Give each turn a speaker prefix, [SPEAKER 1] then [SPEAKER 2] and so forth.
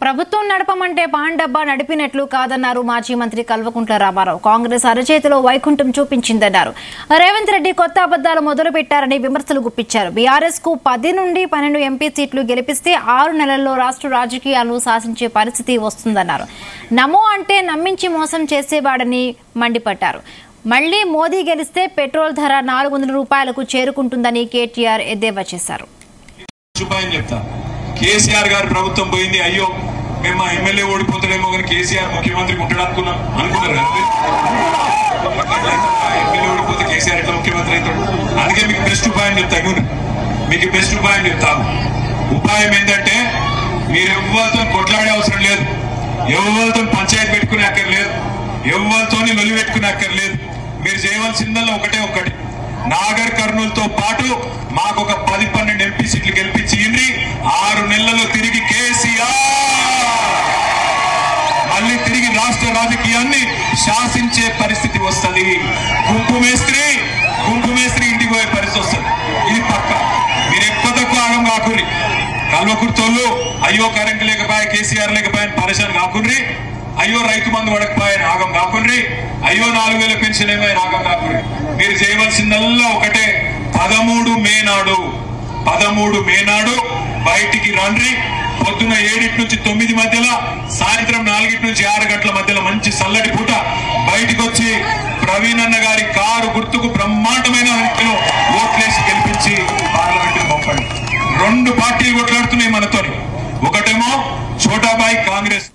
[SPEAKER 1] ప్రభుత్వం నడపమంటే పాన్ డబ్బా నడిపినట్లు కాదన్నారు మాజీ మంత్రి కల్వకుంట్ల రామారావు. కాంగ్రెస్ అరచేతిలో వైకుంఠం చూపించిందన్నారు. రేవంత్ రెడ్డి కొత్త అబద్దాలు మొదలు పెట్టారని విమర్శలు గుప్పించారు. బీఆర్ఎస్ కు 10 నుండి 12 ఎంపీ సీట్లు గెలిపిస్తే 6 నెలల్లో రాష్ట్ర రాజకీయాలను శాసించే పరిస్థితి వస్తుందన్నారు. నమో అంటే నమ్మించి మోసం చేసేవాడని మండిపడ్డారు. మళ్లీ మోదీ గెలిస్తే పెట్రోల్ ధర 400 రూపాయలకు చేరుకుంటుందని కేటీఆర్ ఎద్దేవా చేశారు.
[SPEAKER 2] కేసీఆర్ గారి ప్రభుత్వం పోయింది, అయ్యో మేము మా ఎమ్మెల్యే ఓడిపోతాడేమో కానీ కేసీఆర్ ముఖ్యమంత్రి ఉంటాడు అనుకున్నారు ఎమ్మెల్యే ఓడిపోతే కేసీఆర్ ఎట్లా ముఖ్యమంత్రి అవుతాడు. అందుకే మీకు బెస్ట్ ఉపాయం చెప్తాను, మీకు బెస్ట్ ఉపాయం చెప్తాను. ఉపాయం ఏంటంటే మీరు ఎవ్వరితో కొట్లాడే అవసరం లేదు, ఎవరితో పంచాయతీ పెట్టుకునే అక్కర్లేదు, ఎవరితో లొల్లి పెట్టుకునే అక్కర్లేదు. మీరు చేయవలసిందల్లా ఒకటి, నాగర్ కర్నూలుతో పాటు మాకు ఒక 10-12 ఎంపీ సీట్లు గెలిపించి 6 నెలల్లో తిరిగి కేసీఆర్ మళ్ళీ తిరిగి రాష్ట్ర రాజకీయాన్ని శాసించే పరిస్థితి వస్తుంది. గుంపు మేస్త్రి ఇంటికి పోయే పరిస్థితి వస్తుంది. ఇది పక్క. మీరు ఎక్కువ తక్కువ ఆగం కాకుర్రి. కల్వకుర్తోళ్ళు అయ్యో కరెంట్ లేకపోయా, కేసీఆర్ లేకపోయా పరేషాన్ కాకుర్రి, అయ్యో రైతు మందు పడకపోయాని ఆగం కాకుర్రి, అయ్యో 4000 పెన్షన్ ఏమైనా ఆగం కాకుర్రి. మీరు చేయవలసిందల్లా ఒకటే, 13 మే నాడు బయటికి రండి. పొద్దున 7 నుంచి 9 మధ్యలో, సాయంత్రం 4 నుంచి 6 గంటల మధ్యలో మంచి చల్లటి పూట బయటికి వచ్చి ప్రవీణ్ అన్న గారి కారు గుర్తుకు బ్రహ్మాండమైన ఓట్లేసి గెలిపించి పార్లమెంట్ పంపండి. 2 పార్టీలు కొట్లాడుతున్నాయి మనతోని. ఒకటేమో ఛోటాబాయి కాంగ్రెస్.